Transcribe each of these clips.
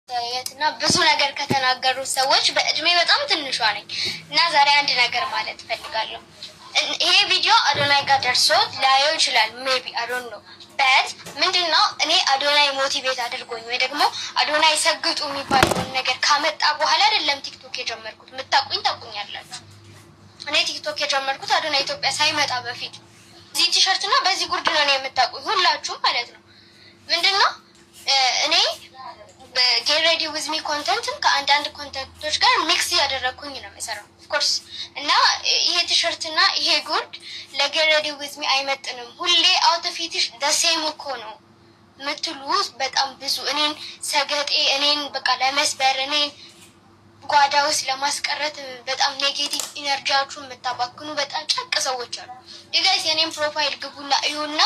የትና ብዙ ነገር ከተናገሩ ሰዎች በእድሜ በጣም ትንሿ ነኝ እና ዛሬ አንድ ነገር ማለት ፈልጋለሁ። ይሄ ቪዲዮ አዶናይ ጋር ደርሶ ላየው ይችላል ሜቢ አይ ዶንት ኖ በት ምንድነው እኔ አዶናይ ሞቲቬት አድርጎኝ ወይ ደግሞ አዶናይ ሰግጡ የሚባለውን ነገር ካመጣ በኋላ አይደለም ቲክቶክ የጀመርኩት። የምታውቁኝ ታውቁኛላችሁ። እኔ ቲክቶክ የጀመርኩት አዶናይ ኢትዮጵያ ሳይመጣ በፊት እዚህ ቲሸርት እና በዚህ ጉርድ ነው የምታውቁኝ ሁላችሁም ማለት ነው። ምንድነው እኔ ጌት ሬዲ ዊዝ ሚ ኮንተንትን ከአንዳንድ ኮንተንቶች ጋር ሚክስ ያደረኩኝ ነው የምሰራው ኦፍኮርስ። እና ይሄ ቲሸርት እና ይሄ ጉርድ ለጌት ሬዲ ዊዝ ሚ አይመጥንም። ሁሌ አውትፊትሽ ደሴም እኮ ነው ምትሉ በጣም ብዙ እኔን ሰገጤ እኔን በቃ ለመስበር እኔን ጓዳ ውስጥ ለማስቀረት በጣም ኔጌቲቭ ኢነርጂያችሁን የምታባክኑ በጣም ጨቅ ሰዎች አሉ። ዲጋይስ የኔን ፕሮፋይል ግቡና እዩና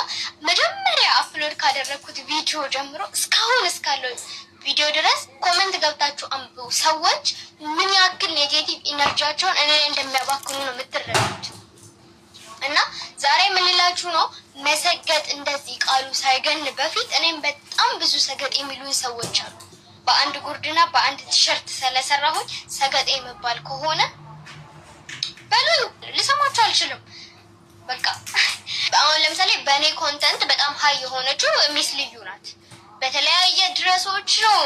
መጀመሪያ አፕሎድ ካደረግኩት ቪዲዮ ጀምሮ እስካሁን እስካለው ቪዲዮ ድረስ ኮሜንት ገብታችሁ አንብቡ። ሰዎች ምን ያክል ኔጌቲቭ ኢነርጂያቸውን እኔ እንደሚያባክኑ ነው የምትረዱት። እና ዛሬ የምንላችሁ ነው መሰገጥ እንደዚህ ቃሉ ሳይገን በፊት እኔም በጣም ብዙ ሰገጥ የሚሉኝ ሰዎች አሉ። በአንድ ጉርድና በአንድ ቲሸርት ስለሰራሁኝ ሰገጤ የመባል ከሆነ በሉኝ፣ ልሰማችሁ አልችልም። በቃ አሁን ለምሳሌ በእኔ ኮንተንት በጣም ሀይ የሆነችው ሚስ ልዩ ናት። በተለያየ ድረሶች ነው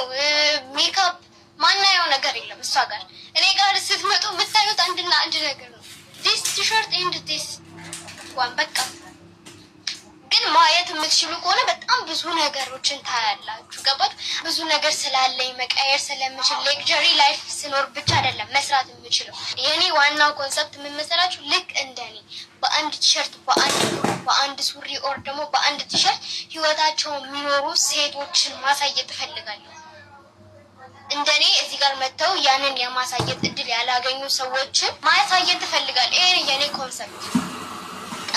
ሜካፕ ማናየው ነገር የለም እሷ ጋር። እኔ ጋር ስትመጡ የምታዩት አንድና አንድ ነገር ነው፣ ዲስ ቲሸርት ኤንድ ዲስ ዋን። በቃ ግን ማየት የምትችሉ ከሆነ በጣም ብዙ ነገሮችን ታያላችሁ። ገባች? ብዙ ነገር ስላለኝ መቀየር ስለምችል ሌክዠሪ ላይፍ ስኖር ብቻ አይደለም መስራት የምችለው። የኔ ዋናው ኮንሰፕት ምን መሰላችሁ? ልክ እንደኔ በአንድ ቲሸርት በአንድ ሱሪ ኦር ደግሞ በአንድ ቲሸርት ህይወታቸውን የሚኖሩ ሴቶችን ማሳየት እፈልጋለሁ። እንደኔ እዚህ ጋር መጥተው ያንን የማሳየት እድል ያላገኙ ሰዎችን ማሳየት እፈልጋለሁ። ይሄ የኔ ኮንሰፕት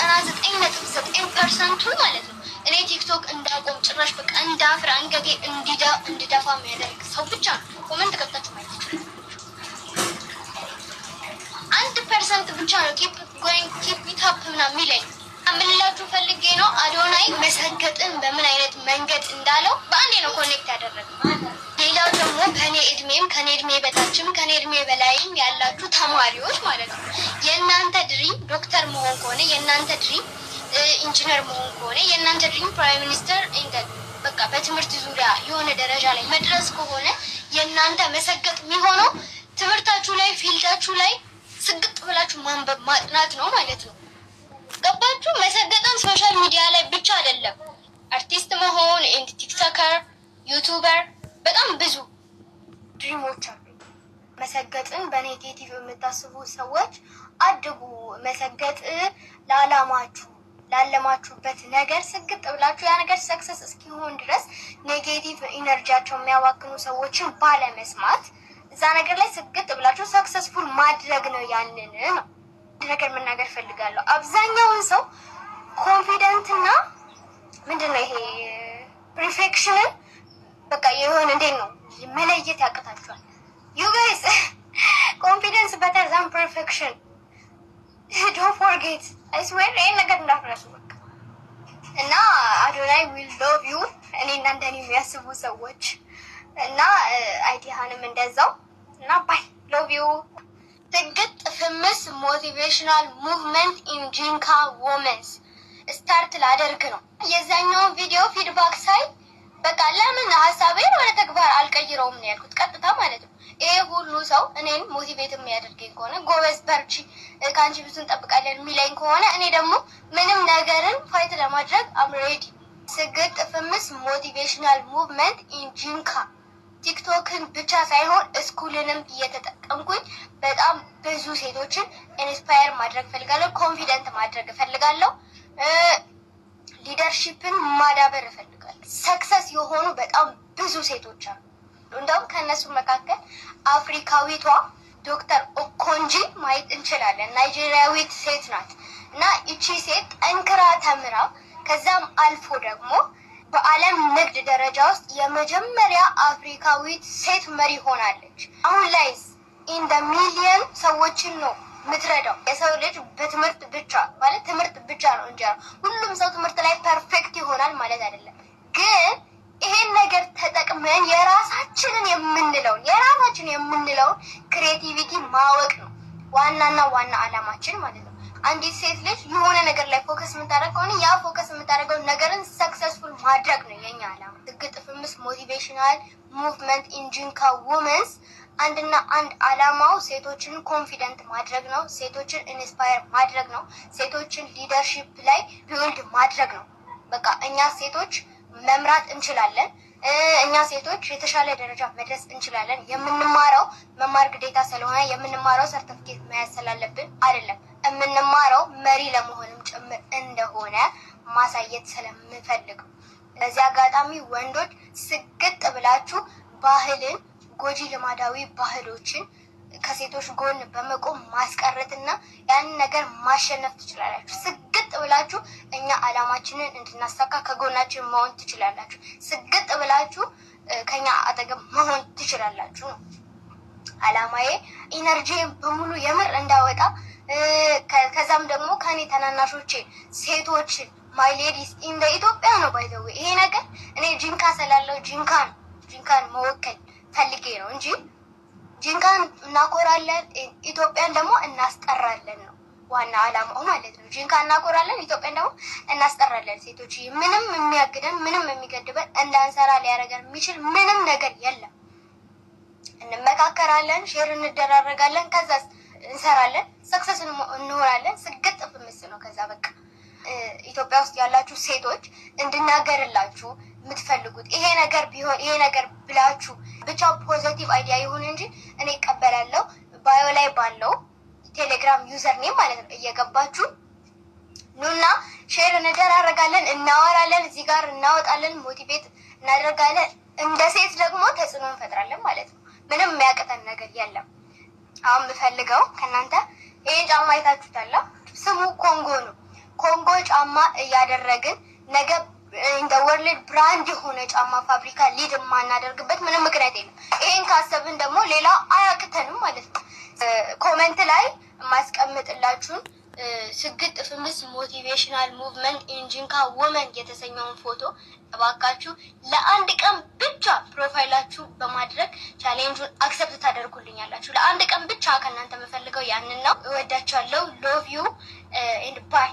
99.9% ማለት ነው። እኔ ቲክቶክ እንዳቆም ጭራሽ በቃ እንዳፍር አንገቴ እንዲደፋ የሚያደርግ ሰው ብቻ ነው ኮሜንት ገብታችሁ ማለት ነው። 1% ብቻ ነው ኪፕ ጎይንግ ኪፕ ኢት አፕ ምናምን የሚለኝ። አምልላችሁ ፈልጌ ነው አዶናይ መሰገጥን በምን አይነት መንገድ እንዳለው በአንዴ ነው ኮኔክት ያደረገው። ሌላው ደግሞ ከኔ እድሜም ከኔ እድሜ በታችም ከኔ እድሜ በላይም ያላችሁ ተማሪዎች ማለት ነው የእናንተ ድሪም ዶክተር መሆን ከሆነ የእናንተ ድሪም ኢንጂነር መሆን ከሆነ የእናንተ ድሪም ፕራይም ሚኒስተር በቃ በትምህርት ዙሪያ የሆነ ደረጃ ላይ መድረስ ከሆነ የእናንተ መሰገጥ የሚሆነው ትምህርታችሁ ላይ ፊልዳችሁ ላይ ስግጥ ብላችሁ ማንበብ ማጥናት ነው ማለት ነው። ገባችሁ? መሰገጥን ሶሻል ሚዲያ ላይ ብቻ አይደለም፣ አርቲስት መሆን ኤንድ ቲክቶከር ዩቱበር በጣም ብዙ ድሪሞች አሉ። መሰገጥን በኔጌቲቭ የምታስቡ ሰዎች አድጉ። መሰገጥ ለዓላማችሁ ላለማችሁበት ነገር ስግጥ ብላችሁ ያ ነገር ሰክሰስ እስኪሆን ድረስ ኔጌቲቭ ኢነርጂያቸው የሚያዋክኑ ሰዎችን ባለመስማት እዛ ነገር ላይ ስግጥ ብላችሁ ሰክሰስፉል ማድረግ ነው። ያንን ነው ነገር መናገር ፈልጋለሁ። አብዛኛውን ሰው ኮንፊደንትና ምንድነው ይሄ ፐርፌክሽንን በቃ የሆነ እንዴት ነው መለየት ያቅታችኋል። ዩ ጋይስ ኮንፊደንስ better than perfection don't forget I swear ይሄን ነገር እንዳትረሱ በቃ። እና አዶናይ will love you እኔ እና እንደኔ የሚያስቡ ሰዎች እና አይዲያንም እንደዛው እና ባይ love you። ትግጥ ፍምስ ሞቲቬሽናል ሙቭመንት ኢን ጂንካ ወመንስ ስታርት ላደርግ ነው። የዛኛውን ቪዲዮ ፊድባክ ሳይ በቃ ለምን ሀሳቤን ወደ ተግባር አልቀይረውም ነው ያልኩት፣ ቀጥታ ማለት ነው። ይሄ ሁሉ ሰው እኔን ሞቲቬት የሚያደርገኝ ከሆነ ጎበዝ በርቺ ከአንቺ ብዙ እንጠብቃለን የሚለኝ ከሆነ እኔ ደግሞ ምንም ነገርን ፋይት ለማድረግ አም ሬዲ። ስግጥ ፍምስ ሞቲቬሽናል ሙቭመንት ኢን ጂንካ ቲክቶክን ብቻ ሳይሆን ስኩልንም እየተጠቀምኩኝ በጣም ብዙ ሴቶችን ኢንስፓየር ማድረግ ፈልጋለሁ፣ ኮንፊደንት ማድረግ እፈልጋለሁ፣ ሊደርሺፕን ማዳበር እፈልጋለሁ። ሰክሰስ የሆኑ በጣም ብዙ ሴቶች አሉ። እንደውም ከእነሱ መካከል አፍሪካዊቷ ዶክተር ኦኮንጂ ማየት እንችላለን። ናይጄሪያዊት ሴት ናት እና ይቺ ሴት ጠንክራ ተምራ ከዛም አልፎ ደግሞ በዓለም ንግድ ደረጃ ውስጥ የመጀመሪያ አፍሪካዊት ሴት መሪ ሆናለች። አሁን ላይ ኢን ደ ሚሊየን ሰዎችን ነው የምትረዳው። የሰው ልጅ በትምህርት ብቻ ማለት ትምህርት ብቻ ነው እንጂ ሁሉም ሰው ትምህርት ላይ ፐርፌክት ይሆናል ማለት አይደለም። ግን ይሄን ነገር ተጠቅመን የራሳችንን የምንለው ክሬቲቪቲ ማወቅ ነው ዋናና ዋና አላማችን ማለት ነው። አንዲት ሴት ልጅ የሆነ ነገር ላይ ፎከስ የምታደርግ ከሆነ ያ ፎከስ የምታደርገው ነገርን ሰክሰስፉል ማድረግ ነው የኛ አላማ። ዝግጥ ፍምስ ሞቲቬሽናል ሙቭመንት ኢን ጂንካ ውመንስ አንድና አንድ አላማው ሴቶችን ኮንፊደንት ማድረግ ነው። ሴቶችን ኢንስፓየር ማድረግ ነው። ሴቶችን ሊደርሺፕ ላይ ቢውልድ ማድረግ ነው። በቃ እኛ ሴቶች መምራት እንችላለን። እኛ ሴቶች የተሻለ ደረጃ መድረስ እንችላለን። የምንማረው መማር ግዴታ ስለሆነ የምንማረው ሰርቲፊኬት መያዝ ስላለብን አይደለም። የምንማረው መሪ ለመሆንም ጭምር እንደሆነ ማሳየት ስለምፈልግ በዚህ አጋጣሚ ወንዶች ስግጥ ብላችሁ ባህልን፣ ጎጂ ልማዳዊ ባህሎችን ከሴቶች ጎን በመቆም ማስቀረትና ያንን ነገር ማሸነፍ ትችላላችሁ። ስግጥ ብላችሁ እኛ አላማችንን እንድናሳካ ከጎናችን መሆን ትችላላችሁ። ስግጥ ብላችሁ ከኛ አጠገብ መሆን ትችላላችሁ ነው አላማዬ። ኢነርጂን በሙሉ የምር እንዳወጣ ከዛም ደግሞ ከኔ ተናናሾቼ ሴቶችን ማይ ሌዲስ ኢን ኢትዮጵያ ነው ባይዘው ይሄ ነገር እኔ ጂንካ ስላለው ጂንካን መወከል ፈልጌ ነው እንጂ ጂንካን እናኮራለን፣ ኢትዮጵያን ደግሞ እናስጠራለን ነው ዋና አላማው ማለት ነው። ጂንካን እናኮራለን፣ ኢትዮጵያን ደግሞ እናስጠራለን። ሴቶች ምንም የሚያግደን ምንም የሚገድበን እንዳንሰራ ሊያደርገን የሚችል ምንም ነገር የለም። እንመካከራለን፣ ሼር እንደራረጋለን፣ ከዛ እንሰራለን፣ ሰክሰስ እንሆናለን። ስግጥ ፍምስ ነው። ከዛ በቃ ኢትዮጵያ ውስጥ ያላችሁ ሴቶች እንድናገርላችሁ የምትፈልጉት ይሄ ነገር ቢሆን ይሄ ነገር ብላችሁ ብቻ ፖዚቲቭ አይዲያ ይሁን እንጂ እኔ እቀበላለሁ። ባዮ ላይ ባለው ቴሌግራም ዩዘር ኔም ማለት ነው እየገባችሁ ኑና ሼር እንደራረጋለን፣ እናወራለን፣ እዚህ ጋር እናወጣለን፣ ሞቲቬት እናደርጋለን። እንደ ሴት ደግሞ ተጽዕኖ እንፈጥራለን ማለት ነው። ምንም የሚያቅተን ነገር የለም። አሁን የምፈልገው ከእናንተ ይሄን ጫማ አይታችሁታል። ስሙ ኮንጎ ነው። ኮንጎ ጫማ እያደረግን ነገ እንደ ወርልድ ብራንድ የሆነ ጫማ ፋብሪካ ሊድ የማናደርግበት ምንም ምክንያት የለም። ይሄን ካሰብን ደግሞ ሌላ አያቅተንም ማለት ነው። ኮሜንት ላይ የማስቀምጥላችሁን ስግጥ ፍምስ ሞቲቬሽናል ሙቭመንት ኢን ጂንካ ውመን የተሰኘውን ፎቶ እባካችሁ ለአንድ ቀን ብቻ ፕሮፋይላችሁ በማድረግ ቻሌንጁን አክሰፕት ታደርጉልኛላችሁ። ለአንድ ቀን ብቻ ከእናንተ የምፈልገው ያንን ነው። እወዳችኋለሁ። ሎቭ ዩ ኤንድ ባይ